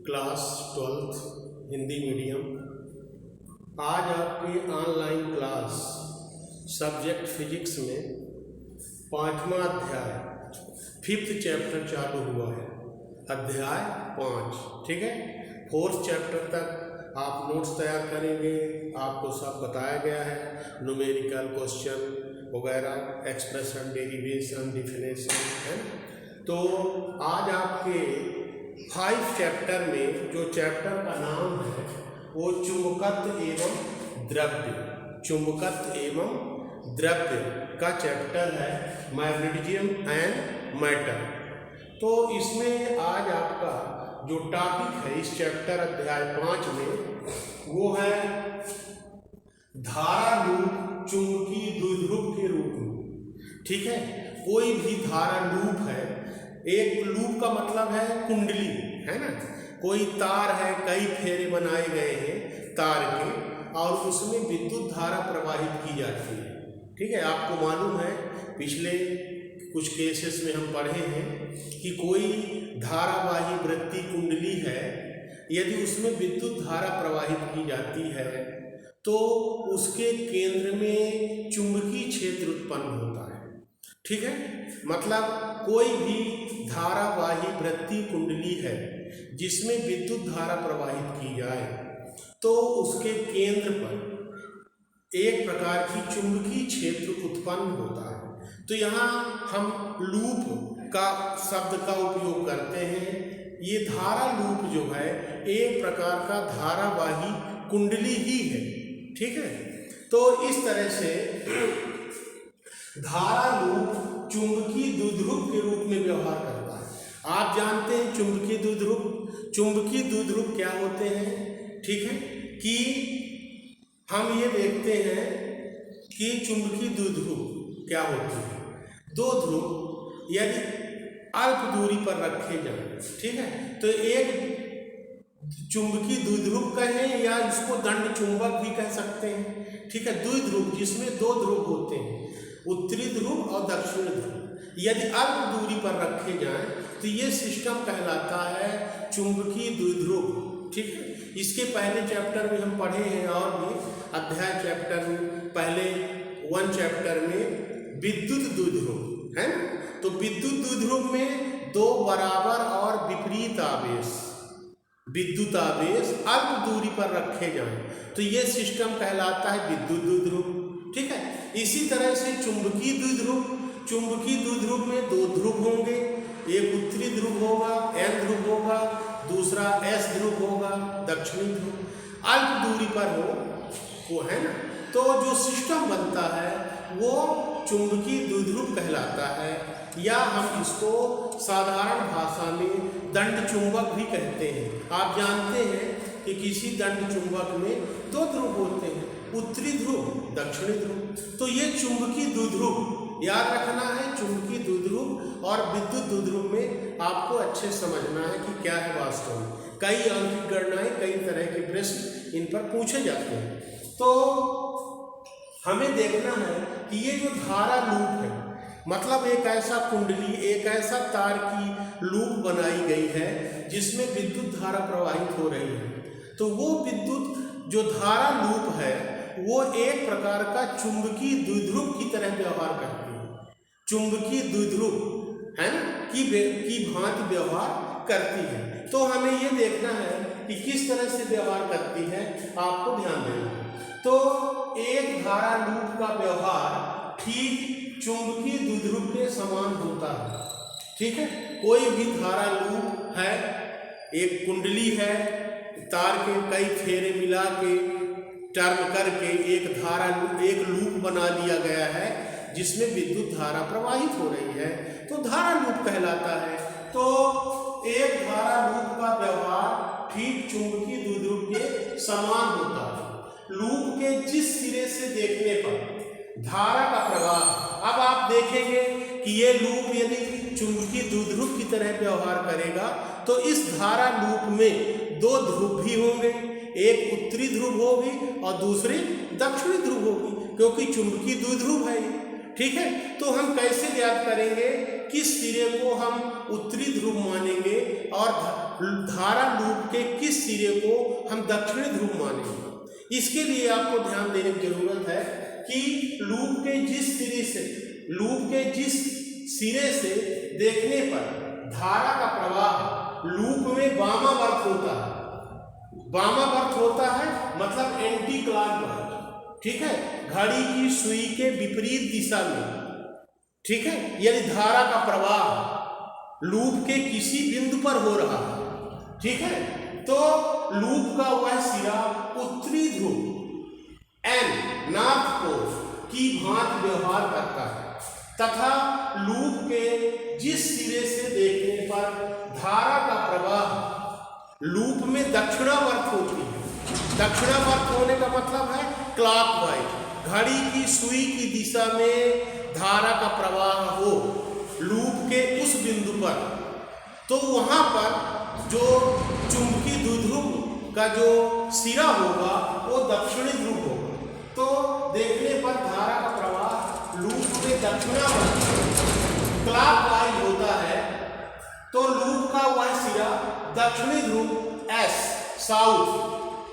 Class 12th Hindi medium. आज आपकी online class subject physics में 5वां अध्याय 5th चैप्टर चालू हुआ है। अध्याय 5, ठीक है। 4th चैप्टर तक आप नोट्स तैयार करेंगे। आपको सब बताया गया है, न्यूमेरिकल क्वेश्चन वगैरह, एक्सप्रेशन, डेरिवेशन, डिफिनेशन, है। तो आज आपके 5 चैप्टर में जो चैप्टर का नाम है वो चुंबकत्व एवं द्रव्य, चुंबकत्व एवं द्रव्य का चैप्टर है, मैग्नेटिज्म एंड मैटर। तो इसमें आज आपका जो टॉपिक है इस चैप्टर अध्याय 5 में वो है धारा लूप चुंबकीय द्विध्रुव के रूप में, ठीक है। कोई भी धारा लूप है, एक लूप का मतलब है कुंडली, है ना। कोई तार है, कई फेरे बनाए गए हैं तार के और उसमें विद्युत धारा प्रवाहित की जाती है, ठीक है। आपको मालूम है पिछले कुछ केसेस में हम पढ़े हैं कि कोई धारावाही वृत्तीय कुंडली है, यदि उसमें विद्युत धारा प्रवाहित की जाती है तो उसके केंद्र में चुंबकीय क्षेत्र उत्पन्न होता है, ठीक है। मतलब कोई भी धारावाही वृत्तीय कुंडली है जिसमें विद्युत धारा प्रवाहित की जाए तो उसके केंद्र पर एक प्रकार की चुंबकीय क्षेत्र उत्पन्न होता है। तो यहाँ हम लूप का शब्द का उपयोग करते हैं। ये धारा लूप जो है एक प्रकार का धारावाही कुंडली ही है, ठीक है। तो इस तरह से धारा लूप चुंबकीय द्विध्रुव के रूप में व्यवहार करता है। आप जानते हैं चुंबकीय द्विध्रुव क्या होते हैं, ठीक है। कि हम ये देखते हैं कि चुंबकीय द्विध्रुव क्या होते हैं। दो ध्रुव यदि अल्प दूरी पर रखे जाएं, ठीक है, तो एक चुंबकीय द्विध्रुव कहें या इसको दंड चुंबक भी कह सकते हैं, ठीक है। द्विध्रुव जिसमें दो ध्रुव होते हैं, उत्तरी ध्रुव और दक्षिणी ध्रुव, यदि अल्प दूरी पर रखे जाएं तो ये सिस्टम कहलाता है चुंबकीय द्विध्रुव, ठीक है। इसके पहले चैप्टर में हम पढ़े हैं और भी अध्याय चैप्टर में पहले 1 चैप्टर में विद्युत द्विध्रुव है ना। तो विद्युत द्विध्रुव में दो बराबर और विपरीत आवेश, विद्युत आवेश अल्प दूरी पर रखे जाएं तो ये सिस्टम कहलाता है विद्युत द्विध्रुव, ठीक है। इसी तरह से चुंबकीय द्विध्रुव में दो ध्रुव होंगे, एक उत्तरी ध्रुव होगा, N ध्रुव होगा, दूसरा S ध्रुव होगा, दक्षिणी ध्रुव। अल्प दूरी पर हो वो, है ना। तो जो सिस्टम बनता है वो चुंबकीय द्विध्रुव कहलाता है, या हम इसको साधारण भाषा में दंड चुंबक भी कहते हैं। आप जानते हैं कि किसी दंड चुंबक में दो ध्रुव होते हैं, उत्तरी ध्रुव, दक्षिणी ध्रुव। तो ये चुंबकीय द्विध्रुव याद रखना है। चुंबकीय द्विध्रुव और विद्युत द्विध्रुव में आपको अच्छे समझना है कि क्या है वास्तव में। कई अंकित गणनाएं, कई तरह के प्रश्न इन पर पूछे जाते हैं। तो हमें देखना है कि ये जो धारा लूप है, मतलब एक ऐसा कुंडली, एक ऐसा तार की लूप बनाई गई है जिसमें विद्युत धारा प्रवाहित हो रही है। तो वो विद्युत जो धारा लूप है वो एक प्रकार का चुंबकीय द्विध्रुव की तरह व्यवहार करती है, चुंबकीय द्विध्रुव, है ना, की भांति व्यवहार करती है। तो हमें ये देखना है कि किस तरह से व्यवहार करती है, आपको ध्यान देना है। तो एक धारा लूप का व्यवहार ठीक चुंबकीय द्विध्रुव के समान होता है, ठीक है। कोई भी धारा लूप है, एक कुंडली है, तार के कई फेरे मिला के टर्न करके एक लूप बना लिया गया है जिसमें विद्युत धारा प्रवाहित हो रही है, तो धारा लूप कहलाता है। तो एक धारा लूप का व्यवहार ठीक चुंबकीय द्विध्रुव के समान होता है। लूप के जिस सिरे से देखने पर धारा का प्रवाह, अब आप देखेंगे कि ये लूप यदि चुंबकीय द्विध्रुव की तरह व्यवहार करेगा तो इस धारा लूप में दो ध्रुव भी होंगे, एक उत्तरी ध्रुव होगी और दूसरी दक्षिणी ध्रुव होगी, क्योंकि चुंबकीय द्विध्रुव है, ठीक है। तो हम कैसे ज्ञात करेंगे किस सिरे को हम उत्तरी ध्रुव मानेंगे और धारा लूप के किस सिरे को हम दक्षिणी ध्रुव मानेंगे। इसके लिए आपको ध्यान देने की जरूरत है कि लूप के जिस सिरे से देखने पर धारा का प्रवाह लूप में वामावर्त होता है, मतलब एंटी क्लॉकवाइज, ठीक है, घड़ी की सुई के विपरीत दिशा में, ठीक है। यदि धारा का प्रवाह लूप के किसी बिंदु पर हो रहा है, ठीक है, तो लूप का वह सिरा उत्तरी ध्रुव एन नॉर्थ पोल की भांति व्यवहार करता है तथा लूप के जिस सिरे से देखने पर धारा का प्रवाह लूप में दक्षिणावर्त होती है। दक्षिणावर्त होने का मतलब है क्लॉकवाइज, घड़ी की सुई की दिशा में धारा का प्रवाह हो लूप के उस बिंदु पर, तो वहां पर जो चुंबकीय द्विध्रुव का जो सिरा होगा वो दक्षिणी ध्रुव होगा। तो देखने पर धारा का प्रवाह लूप में दक्षिणावर्त क्लॉकवाइज होता है, तो लूप का वह सिरा दक्षिणी ध्रुव एस साउथ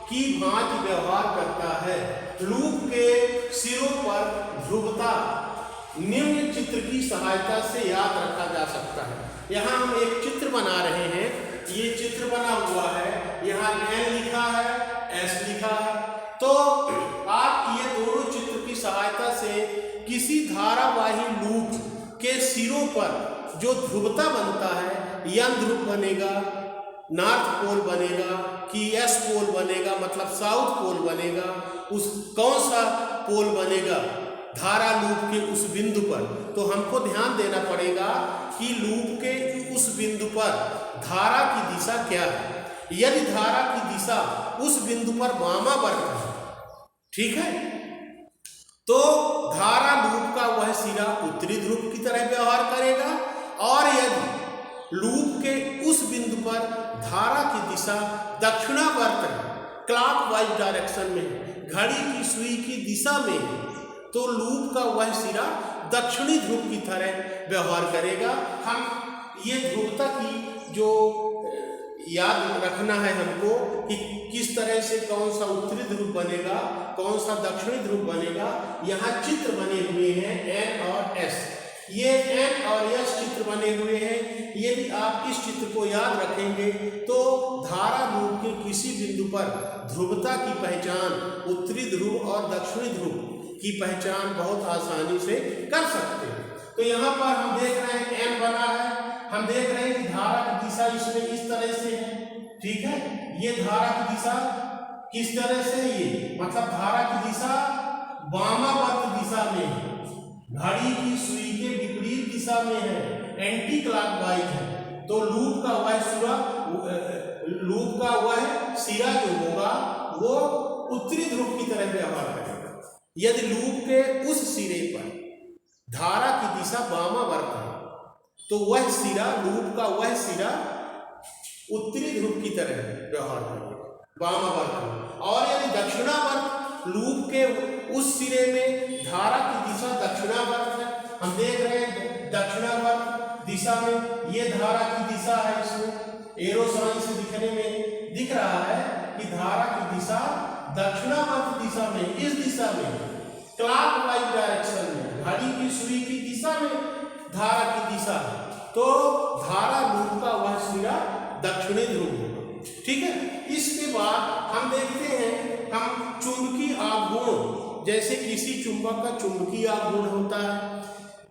की भांति व्यवहार करता है। लूप के सिरों पर ध्रुवता निम्न चित्र की सहायता से याद रखा जा सकता है। यहाँ हम एक चित्र बना रहे हैं, ये चित्र बना हुआ है, यहाँ N लिखा है, S लिखा है। तो आप ये दोनों चित्र की सहायता से किसी धारावाही लूप के सिरों पर जो ध्रुवता बनता है, यन ध्रुव बनेगा, नॉर्थ पोल बनेगा कि एस पोल बनेगा, मतलब साउथ पोल बनेगा, उस कौन सा पोल बनेगा धारा लूप के उस बिंदु पर, तो हमको ध्यान देना पड़ेगा कि लूप के उस बिंदु पर धारा की दिशा क्या है। यदि धारा की दिशा उस बिंदु पर वामावर्त है, ठीक है, तो धारा लूप का वह सिरा उत्तरी ध्रुव की तरह व्यवहार करेगा, और यदि लूप के उस बिंदु पर धारा की दिशा दक्षिणावर्त है, क्लॉकवाइज डायरेक्शन में, घड़ी की सुई की दिशा में है, तो लूप का वह सिरा दक्षिणी ध्रुव की तरह व्यवहार करेगा। हम ये ध्रुवता की जो याद रखना है हमको कि किस तरह से कौन सा उत्तरी ध्रुव बनेगा, कौन सा दक्षिणी ध्रुव बनेगा। यहाँ चित्र बने हुए हैं N और S, ये N और S चित्र बने हुए हैं। यदि आप इस चित्र को याद रखेंगे तो धारा लूप के किसी बिंदु पर ध्रुवता की पहचान, उत्तरी ध्रुव और दक्षिणी ध्रुव की पहचान बहुत आसानी से कर सकते हैं। तो यहाँ पर हम देख रहे हैं N बना है, हम देख रहे हैं कि धारा की दिशा इसमें इस तरह से है, ठीक है। ये धारा की दिशा किस तरह से है, ये मतलब धारा की दिशा वामावर्त दिशा में है, घड़ी की सुई के विपरीत दिशा में है, एंटी क्लॉकवाइज है। तो लूप का वह सिरा जो होगा वो उत्तरी ध्रुव की तरह व्यवहार करेगा। यदि लूप के उस सिरे पर धारा की दिशा वामावर्त है, तो वह सिरा, लूप का वह सिरा उत्तरी ध्रुव की तरह व्यवहार करेगा, वामावर्त। और यदि दक्षिणावर्त, लूप के उस सिरे में धारा की दिशा दक्षिणावर्त है, हम देख रहे हैं दक्षिणावर्त दिशा में ये धारा की दिशा है, इसमें एरो साइन से दिखने में दिख रहा है कि धारा की दिशा दक्षिणावर्त दिशा में, इस दिशा में, क्लॉकवाइज डायरेक्शन में, घड़ी की सुई की दिशा में धारा की दिशा है, तो धारा लूप का वह सिरा दक्षिणी ध्रुव होगा, ठीक है। इसके बाद हम देखते हैं, हम चुंबकीय आघूर्ण, जैसे किसी चुंबक का चुंबकीय आघूर्ण होता है,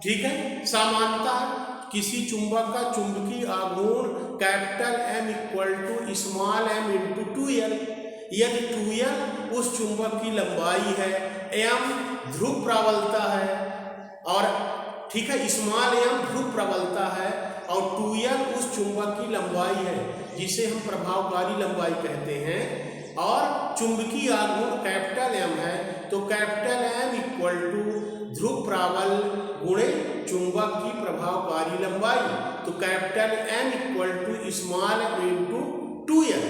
ठीक है। सामान्यतः किसी चुंबक का चुंबकीय आघूर्ण capital M equal to small m into 2L। यदि 2L उस चुंबक की लंबाई है, M ध्रुव प्रबलता है, और ठीक है, स्मॉल m ध्रुव प्रबलता है, और 2L उस चुंबक की लंबाई है जिसे हम प्रभावकारी लंबाई कहते हैं, और चुंबकीय आघूर्ण कैपिटल M है, तो कैपिटल M इक्वल टू ध्रुव प्रबल गुणे चुंबक की प्रभावकारी लंबाई, तो capital M equal to small m into 2L,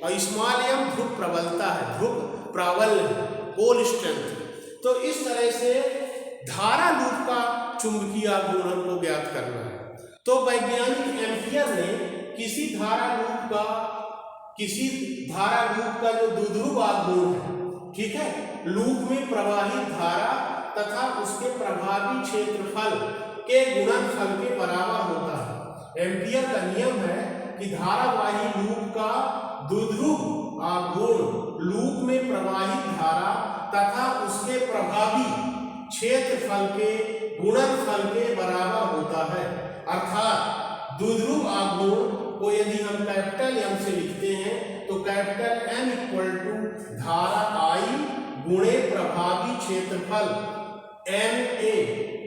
और स्मॉल m ध्रुव प्रबलता है, ध्रुव प्राबल पोल स्ट्रेंथ। तो इस तरह से धारा लूप का चुंबकीय आघूर्ण हमको ज्ञात करना है। तो वैज्ञानिक एम्पियर ने किसी धारा लूप का जो द्विध्रुव आघूर्ण है, ठीक है, लूप में प्रवाहित धारा तथा उसके प्रभावी क्षेत्रफल के गुणनफल के बराबर होता है। एम्पियर का नियम है कि धारावाही लूप का द्विध्रुव आघूर्ण लूप में प्रवाहित धारा तथा उसके प्रभावी क्षेत्रफल के गुणनफल के बराबर होता है। अर्थात द्विध्रुव आघूर्ण को यदि हम कैपिटल एम से लिखते हैं तो कैपिटल एम इक्वल टू धारा आई गुणे प्रभावी क्षेत्रफल एन ए।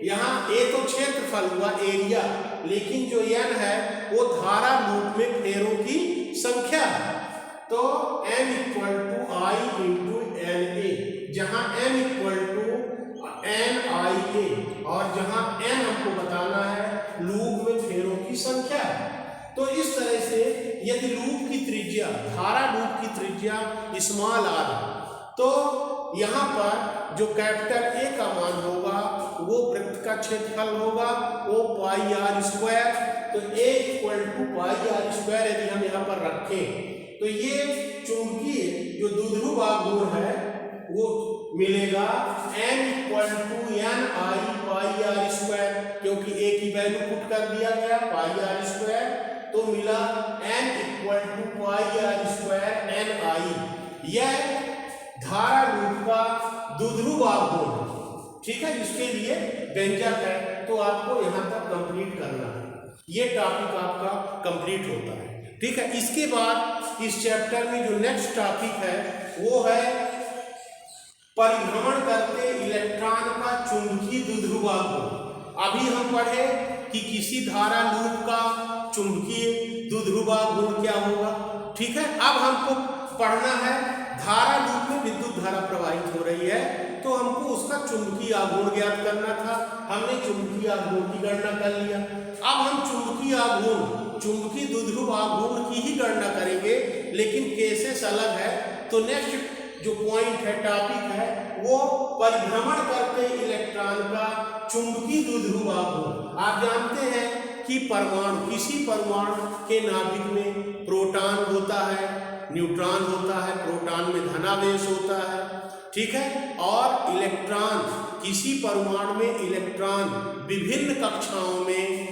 यहाँ ए तो क्षेत्रफल हुआ, एरिया, लेकिन जो एन है वो धारा लूप में फेरों की संख्या है। तो M equal to I into N A, जहाँ M equal to N I A और जहाँ एन हमको बताना है लूप में फेरों की संख्या है। तो इस तरह से यदि लूप की त्रिज्या, धारा लूप की त्रिज्या स्मॉल आर, तो यहाँ पर जो कैपिटल ए का मान होगा वो वृत्त का क्षेत्रफल होगा, वो पाई आर स्क्वायर। तो a equal to pi are square यदि हम यहाँ पर रखें तो ये चुंबकीय जो द्विध्रुव आघूर्ण है वो मिलेगा n equal to N I pi are square, क्योंकि ए की वैल्यू पुट कर दिया गया पाई आर स्क्वायर, तो मिला n equal to pi are square n I. यह धारा लूप का द्विध्रुव आघूर्ण, ठीक है, जिसके लिए व्यंजक है। तो आपको यहाँ तक कंप्लीट करना है, ये टॉपिक आपका कंप्लीट होता है, ठीक है। इसके बाद इस चैप्टर में जो नेक्स्ट टॉपिक है वो है परिभ्रमण करते इलेक्ट्रॉन का चुंबकीय द्विध्रुव आघूर्ण। अभी हम पढ़े कि किसी धारा लूप का चुंबकीय द्विध्रुव आघूर्ण क्या होगा, ठीक है। अब हमको पढ़ना है धारा लूप में विद्युत धारा प्रवाहित हो रही है तो हमको उसका चुंबकीय आघूर्ण ज्ञात करना था। हमने चुंबकीय आघूर्ण की गणना कर लिया। अब हम चुंबकीय आघूर्ण, चुंबकीय द्विध्रुव आघूर्ण की ही गणना करेंगे, लेकिन केसेस अलग है। तो नेक्स्ट जो पॉइंट है, टॉपिक है, वो परिभ्रमण करते इलेक्ट्रॉन का चुंबकीय द्विध्रुव आघूर्ण। आप जानते हैं कि परमाणु, किसी परमाणु के नाभिक में प्रोटॉन होता है, न्यूट्रॉन होता है, प्रोटॉन में धनावेश होता है, ठीक है, और इलेक्ट्रॉन, किसी परमाणु में इलेक्ट्रॉन विभिन्न कक्षाओं में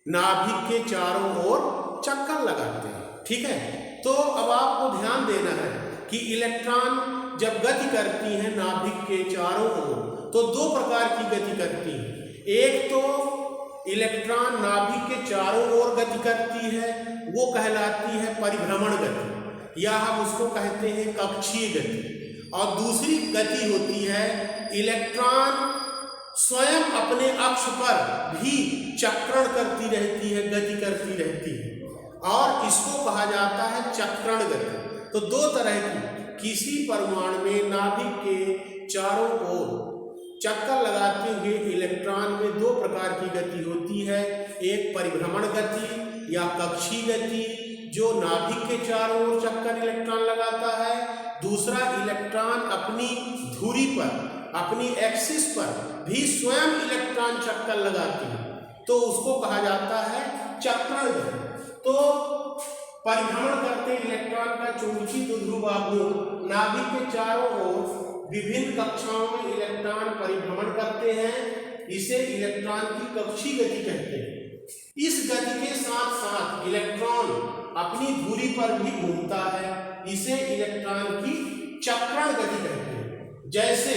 नाभिक के चारों ओर चक्कर लगाते हैं, ठीक है। तो अब आपको ध्यान देना है कि इलेक्ट्रॉन जब गति करती है नाभिक के चारों ओर तो दो प्रकार की गति करती है। एक तो इलेक्ट्रॉन नाभिक के चारों ओर गति करती है, वो कहलाती है परिभ्रमण गति, या हम उसको कहते हैं कक्षीय गति। और दूसरी गति होती है इलेक्ट्रॉन स्वयं अपने अक्ष पर भी चक्रण करती रहती है, गति करती रहती है, और इसको कहा जाता है चक्रण गति। तो दो तरह की, किसी परमाणु में नाभिक के चारों ओर चक्कर लगाते हुए इलेक्ट्रॉन में दो प्रकार की गति होती है। एक परिभ्रमण गति या कक्षीय गति, जो नाभिक के चारों ओर चक्कर इलेक्ट्रॉन लगाता है। दूसरा, इलेक्ट्रॉन अपनी धुरी पर, अपनी एक्सिस पर भी स्वयं इलेक्ट्रॉन चक्कर लगाती है, तो उसको कहा जाता है चक्रण गति। तो परिभ्रमण करते इलेक्ट्रॉन का चुंबकीय द्विध्रुव आघूर्ण, नाभिक के चारों ओर विभिन्न कक्षाओं में इलेक्ट्रॉन परिभ्रमण करते हैं, इसे इलेक्ट्रॉन की कक्षीय गति कहते हैं। इस गति के साथ साथ इलेक्ट्रॉन अपनी धुरी पर भी घूमता है, इसे इलेक्ट्रॉन की चक्रण गति कहते हैं। जैसे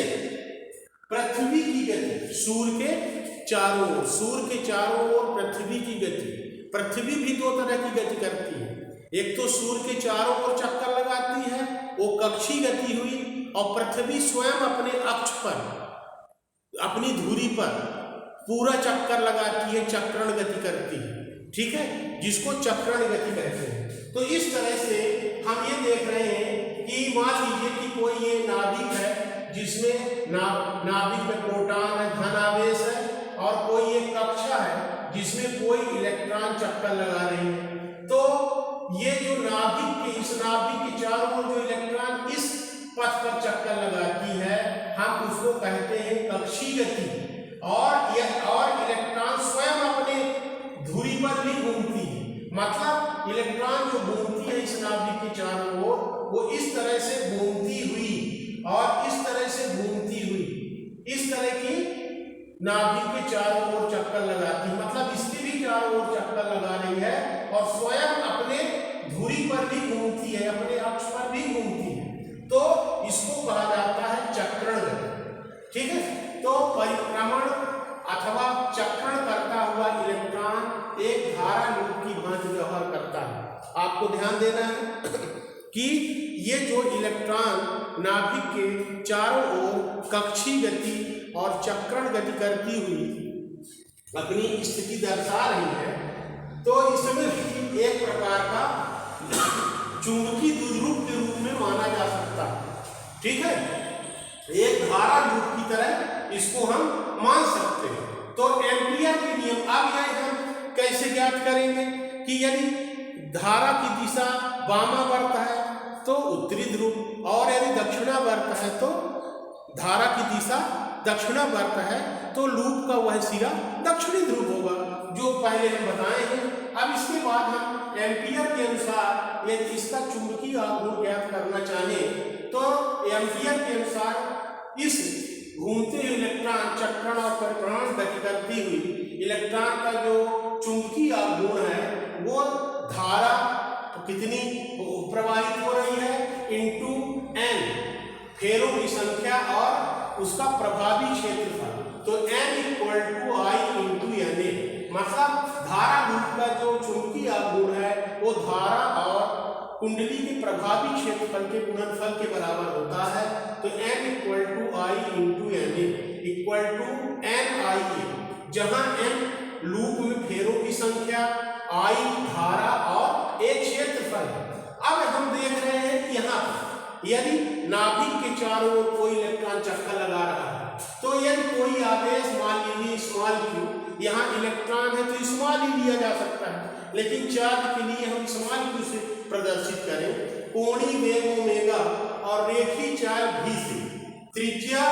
पृथ्वी की गति सूर्य के चारों ओर, सूर्य के चारों ओर पृथ्वी की गति, पृथ्वी भी दो तरह की गति करती है। एक तो सूर्य के चारों ओर चक्कर लगाती है, वो कक्षीय गति हुई, और पृथ्वी स्वयं अपने अक्ष पर, अपनी धुरी पर पूरा चक्कर लगाती है, चक्रण गति करती है, ठीक है, जिसको चक्रण गति कहते हैं। तो इस तरह से हम ये देख रहे हैं कि मान लीजिए कि कोई ये नाभिक है जिसमें नाभिक में प्रोटॉन है, धनावेश है, और कोई एक कक्षा है जिसमें कोई इलेक्ट्रॉन चक्कर लगा रही है। तो ये जो नाभिक के, इस नाभिक के चारों ओर जो इलेक्ट्रॉन इस पथ पर चक्कर लगाती है, हम उसको कहते हैं कक्षीय गति। और इलेक्ट्रॉन स्वयं अपने धुरी पर भी घूमती है, मतलब इलेक्ट्रॉन जो घूमती है इस नाभिक के चारों ओर, वो इस तरह से घूमती हुई और इस तरह से घूमती हुई, इस तरह की नाभिक के चारों ओर चक्कर लगाती है, मतलब इसके भी चारों ओर चक्कर लगा रही है और स्वयं अपने धुरी पर भी घूमती है, अपने अक्ष पर भी घूमती है, तो इसको कहा जाता है चक्रण गति। ठीक है, तो परिक्रमण अथवा चक्रण करता हुआ इलेक्ट्रॉन एक धारा लूप की भांति व्यवहार करता है। आपको ध्यान देना है कि ये जो इलेक्ट्रॉन नाभिक के चारों ओर कक्षीय गति और चक्रण गति करती हुई अपनी स्थिति दर्शा रही है, तो इसमें भी एक प्रकार का चुंबकीय द्विध्रुव के रूप में माना जा सकता है। ठीक है, एक धारा लूप की तरह इसको हम मान सकते हैं। तो एम्पियर के नियम अब यह हम कैसे ज्ञात करेंगे कि यदि धारा की दिशा वामावर्त है तो उत्तरी ध्रुव, और यदि दक्षिणावर्त है तो धारा की दिशा दक्षिणावर्त है तो लूप का वह सिरा दक्षिणी ध्रुव होगा, जो पहले हम बताए हैं। अब इसके बाद हम एम्पियर के अनुसार यदि इसका चुंबकीय आघूर्ण ज्ञात करना चाहें तो एम्पियर के अनुसार इस घूमते हुए इलेक्ट्रॉन चक्रण और परिक्रमण गति करती हुई इलेक्ट्रॉन का जो चुंबकीय आघूर्ण है वो धारा कितनी प्रवाहित हो रही है इनटू n, फेरों की संख्या और उसका प्रभावी क्षेत्रफल, तो n equal to I into N A, मतलब धारा लूप का जो चुंबकीय आघूर्ण है वो धारा और कुंडली के प्रभावी क्षेत्रफल के गुणनफल के बराबर होता है। तो n equal to I into N a equal to N I a, जहां n लूप में फेरों की संख्या, I धारा और a क्षेत्रफल है। अब हम देख रहे हैं कि यहाँ यदि नाभिक के चारों ओर कोई इलेक्ट्रॉन चक्कर लगा रहा है, तो यदि कोई आवेश मान लीजिए स्मॉल q, यहाँ इलेक्ट्रॉन है तो स्मॉल ही लिया जा सकता है, लेकिन चार्ज के लिए हम स्मॉल q से प्रदर्शित करें, कोणीय वेग ओमेगा और रेखीय चार्ज v से, त्रिज्या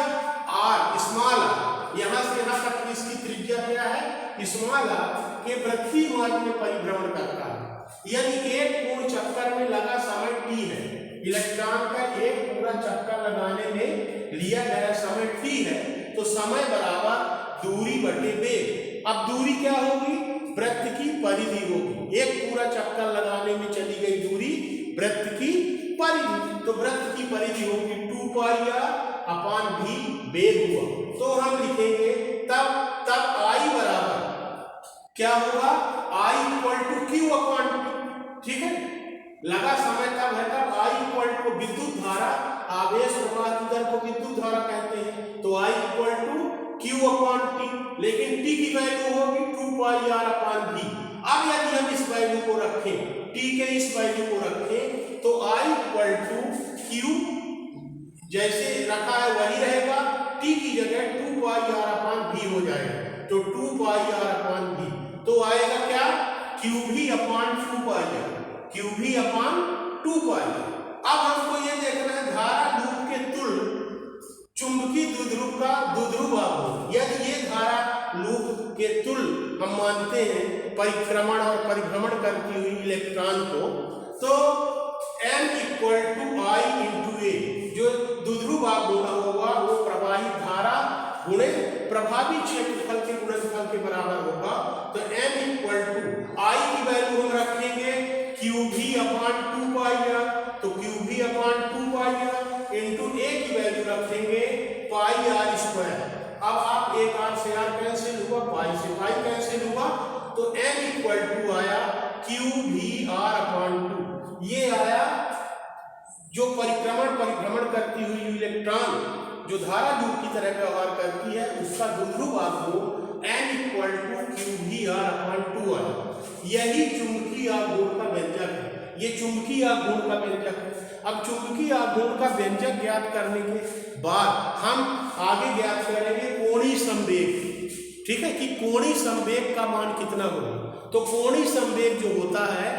r स्मॉल r, यहाँ से यहाँ तक इसकी त्रिज्या क्या है स्मॉल r के वृत्तीय मार्ग में परिभ्रमण करता है। यदि एक पूर्ण चक्कर में लगा समय t है, इलेक्ट्रॉन का एक पूरा चक्कर लगाने में लिया गया समय t है, तो समय बराबर दूरी बटे वेग। अब दूरी क्या होगी, वृत्त की परिधि होगी, एक पूरा चक्कर लगाने में चली गई दूरी वृत्त की परिधि, तो वृत्त की परिधि होगी 2 पाई r अपान v वेग हुआ, तो हम लिखेंगे तब I बराबर क्या होगा, I equal to Q upon T. ठीक है, लगा समय तब है तब I इक्वल टू विद्युत धारा, आवेश प्रवाह की दर को विद्युत धारा कहते हैं, तो I equal to Q upon T, लेकिन t की वैल्यू होगी 2 पाई r अपॉन v। अब यदि हम इस वैल्यू को रखें, t के इस वैल्यू को रखें, तो I इक्वल टू क्यू जैसे रखा है वही रहेगा, t की जगह 2 पाई r अपॉन v हो जाएगा, तो 2 पाई r अपॉन v, तो आएगा क्या QV अपॉन 2 पाई r, QV अपॉन 2 पाई r। अब हमको ये देखना है धारा लूप के तुल्य चुंबकीय द्विध्रुव का द्विध्रुव आघूर्ण, यदि ये धारा लूप के तुल्य हम मानते हैं परिक्रमण और परिभ्रमण करती हुई इलेक्ट्रॉन को, तो m equal to I into a, जो द्विध्रुव आघूर्ण होगा वो प्रवाहित धारा गुणे प्रभावी क्षेत्रफल के गुणनफल के बराबर होगा। तो m इक्वल टू आई की वैल्यू हम रखेंगे QV अपॉन 2 पाई r, तो QV upon 2 pi r into a की वैल्यू रखेंगे पाई r स्क्वायर। अब आप एक r से r कैंसिल हुआ, पाई से पाई कैंसिल हुआ, तो m इक्वल टू आया QVr अपॉन 2, ये आया जो परिभ्रमण करती हुई इलेक्ट्रॉन जो धारा लूप की तरह व्यवहार करती है उसका द्विध्रुव आघूर्ण n equal to QVr upon 2 आया। यही चुंबकीय आघूर्ण का व्यंजक है, ये चुंबकीय आघूर्ण का व्यंजक है। अब चुंबकीय आघूर्ण का व्यंजक ज्ञात करने के बाद हम आगे ज्ञात करेंगे कोणीय संवेग। ठीक है, कि कोणीय संवेग का मान कितना होगा, तो कोणीय संवेग जो होता है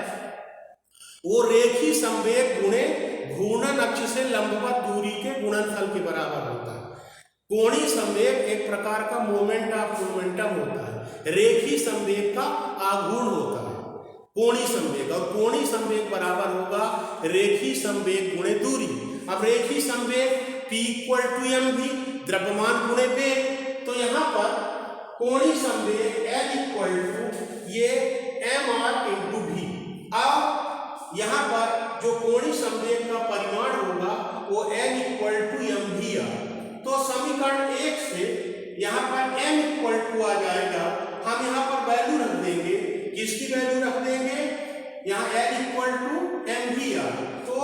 वो रेखीय संवेग गुणे घूर्णन अक्ष से लंबवत दूरी के गुणनफल के बराबर होता है। कोणीय संवेग एक प्रकार का मोमेंट ऑफ मोमेंटम होता है, रेखीय संवेग का आघूर्ण होता है। कोणीय संवेग, और कोणीय संवेग बराबर होगा रेखीय संवेग गुणे दूरी। अब रेखीय संवेग P = mv, द्रव्यमान गुणे वेग, तो यहाँ पर कोणीय संवेग L = ये mr × v। अब यहाँ पर जो कोणीय संवेग का परिमाण होगा वो L = mvr। तो समीकरण 1 से यहाँ पर m = आ जाएगा, हम यहाँ पर वैल्यू रख देंगे, किसकी वैल्यू रख देंगे, यहाँ L = mvr। तो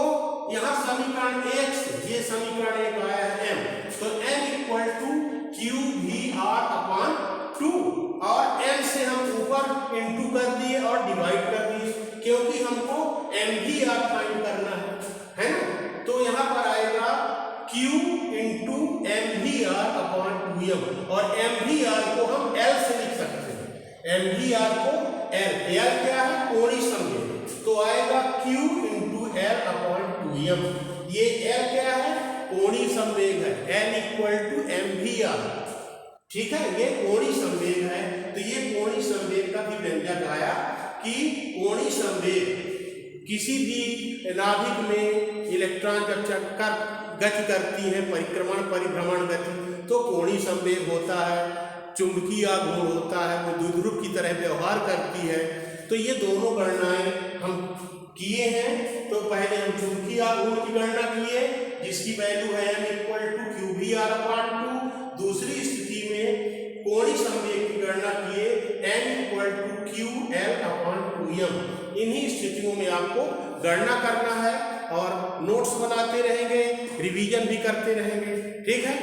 यहाँ समीकरण 1 से ये समीकरण 1 आया है m, तो m = qvr/2, और m से हम ऊपर इंटू कर दिए और डिवाइड कर दिए, क्योंकि हमको mvr फाइंड करना है ना। तो यहाँ पर आएगा q × mvr/2m, और mvr को हम L से लिख सकते हैं, mvr को L क्या है, कोणीय संवेग, तो आएगा q × L/2m। ये L क्या है, कोणीय संवेग है, L = mvr, ठीक है, ये कोणीय संवेग है। तो ये कोणीय संवेग का भी व्यंजक आया कि कोणीय संवेग किसी भी नाभिक में इलेक्ट्रॉन जब चक्कर गति करती है, परिक्रमण परिभ्रमण गति, तो कोणीय संवेग होता है, चुंबकीय आघूर्ण होता है, वो द्विध्रुव की तरह व्यवहार करती है। तो ये दोनों गणनाएं हम किए हैं। तो पहले हम चुंबकीय आघूर्ण की गणना किए जिसकी वैल्यू है m = qvr/2। दूसरी स्थिति में कोणीय संवेग की गणना किए n = qL/2m। इन्हीं स्थितियों में आपको गणना करना है और नोट्स बनाते रहेंगे, रिवीजन भी करते रहेंगे, ठीक है।